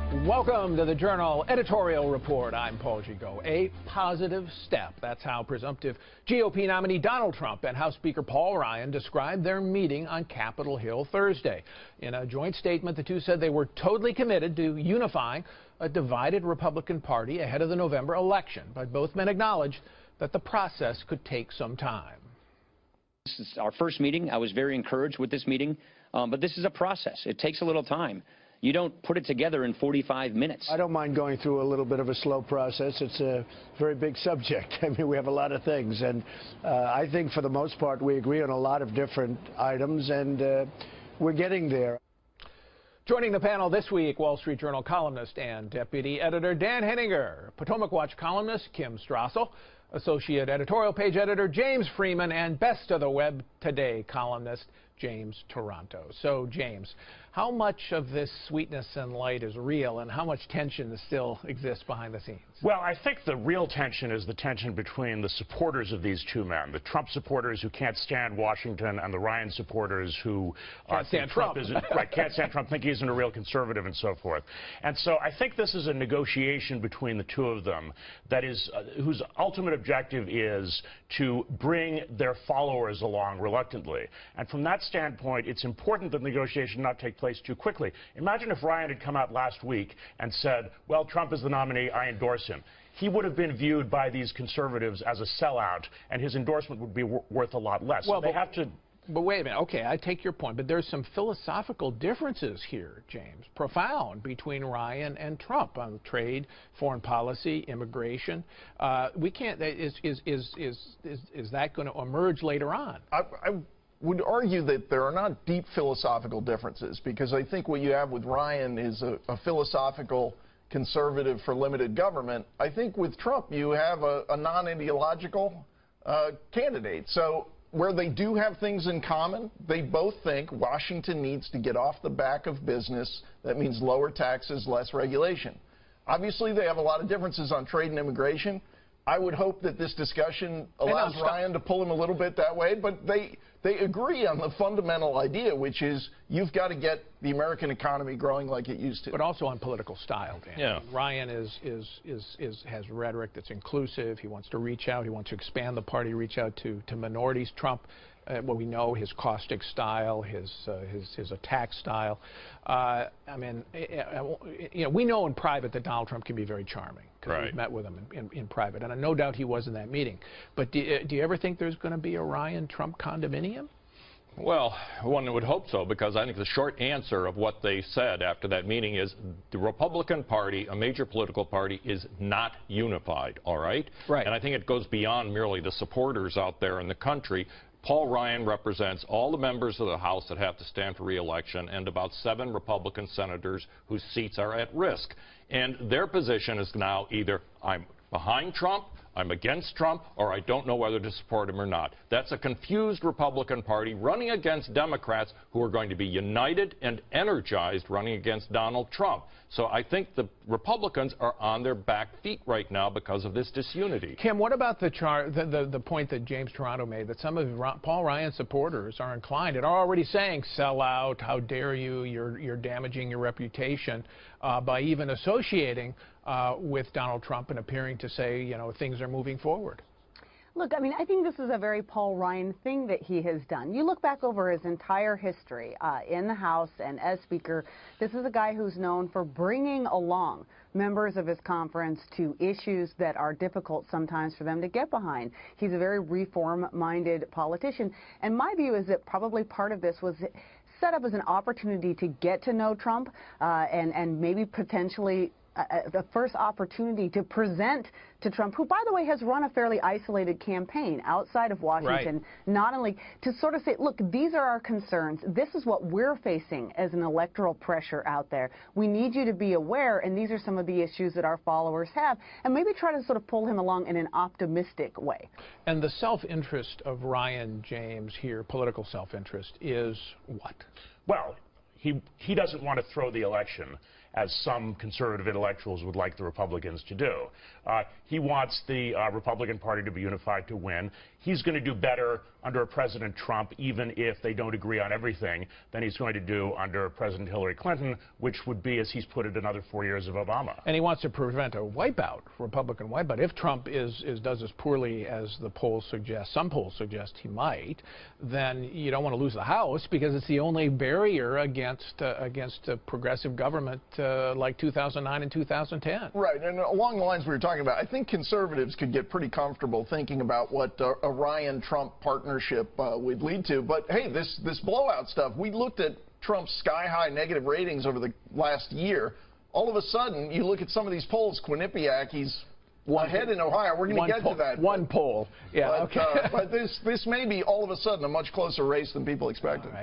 Welcome to the Journal Editorial Report. I'm Paul Gigot. A positive step. That's how presumptive GOP nominee Donald Trump and House Speaker Paul Ryan described their meeting on Capitol Hill Thursday. In a joint statement, the two said they were totally committed to unifying a divided Republican Party ahead of the November election. But both men acknowledged that the process could take some time. This is our first meeting. I was very encouraged with this meeting, but this is a process. It takes a little time. You don't put it together in 45 minutes. I don't mind going through a little bit of a slow process. It's a very big subject. I mean, we have a lot of things, and I think for the most part we agree on a lot of different items, and we're getting there. Joining the panel this week, Wall Street Journal columnist and deputy editor Dan Henninger, Potomac Watch columnist Kim Strassel, associate editorial page editor James Freeman, and Best of the Web Today columnist James Toronto. So, James, how much of this sweetness and light is real, and how much tension still exists behind the scenes? Well, I think the real tension is the tension between the supporters of these two men, the Trump supporters who can't stand Washington, and the Ryan supporters who can't stand Trump. Can't stand Trump, think he isn't a real conservative, and so forth. And so I think this is a negotiation between the two of them that is whose ultimate objective is to bring their followers along reluctantly. And from that standpoint, it's important that the negotiation not take place too quickly. Imagine if Ryan had come out last week and said, well, Trump is the nominee, I endorse him. He would have been viewed by these conservatives as a sellout, and his endorsement would be worth a lot less. Well, so they have to... But wait a minute. Okay, I take your point, but there's some philosophical differences here, James, profound, between Ryan and Trump on trade, foreign policy, immigration. We can't. Is that going to emerge later on? I would argue that there are not deep philosophical differences, because I think what you have with Ryan is a philosophical conservative for limited government. I think with Trump you have a non-ideological candidate. So where they do have things in common, they both think Washington needs to get off the back of business. That means lower taxes, less regulation. Obviously, they have a lot of differences on trade and immigration. I would hope that this discussion allows Ryan to pull him a little bit that way, but they agree on the fundamental idea, which is you've got to get the American economy growing like it used to. But also on political style, Dan. Yeah. Ryan has rhetoric that's inclusive. He wants to reach out. He wants to expand the party, reach out to minorities. Trump, well, we know his caustic style, his attack style. I mean, you know, we know in private that Donald Trump can be very charming, because we've met with him in private, and no doubt he was in that meeting. But do you ever think there's going to be a Ryan-Trump condominium? Well, one would hope so, because I think the short answer of what they said after that meeting is the Republican Party, a major political party, is not unified, all right? Right. And I think it goes beyond merely the supporters out there in the country. Paul Ryan represents all the members of the House that have to stand for re-election, and about 7 Republican senators whose seats are at risk. And their position is now either I'm behind Trump, I'm against Trump, or I don't know whether to support him or not. That's a confused Republican Party running against Democrats who are going to be united and energized running against Donald Trump. So I think the Republicans are on their back feet right now because of this disunity. Kim, what about the point that James Toronto made, that some of Paul Ryan's supporters are inclined and are already saying, sell out, how dare you, you're damaging your reputation, by even associating with Donald Trump and appearing to say, you know, things are moving forward? Look, I mean, I think this is a very Paul Ryan thing that he has done. You look back over his entire history in the House and as Speaker, this is a guy who's known for bringing along members of his conference to issues that are difficult sometimes for them to get behind. He's a very reform-minded politician. And my view is that probably part of this was set up as an opportunity to get to know Trump and maybe potentially the first opportunity to present to Trump, who, by the way, has run a fairly isolated campaign outside of Washington, right, not only to sort of say, look, these are our concerns. This is what we're facing as an electoral pressure out there. We need you to be aware, and these are some of the issues that our followers have, and maybe try to sort of pull him along in an optimistic way. And the self-interest of Ryan James here, political self-interest, is what? Well, he doesn't want to throw the election, as some conservative intellectuals would like the Republicans to do. He wants the Republican Party to be unified, to win. he's going to do better under President Trump, even if they don't agree on everything, than he's going to do under President Hillary Clinton, which would be, as he's put it, another 4 years of Obama. And he wants to prevent a wipeout, Republican wipeout. If Trump does as poorly as the polls suggest, some polls suggest he might, then you don't want to lose the House, because it's the only barrier against a progressive government like 2009 and 2010. Right, and along the lines we were talking about, I think conservatives could get pretty comfortable thinking about what a Ryan-Trump partnership would lead to. But hey, this blowout stuff, we looked at Trump's sky-high negative ratings over the last year. All of a sudden, you look at some of these polls, Quinnipiac, he's ahead in Ohio. We're going to get to that. One poll. Yeah, but, okay. But this may be all of a sudden a much closer race than people expected.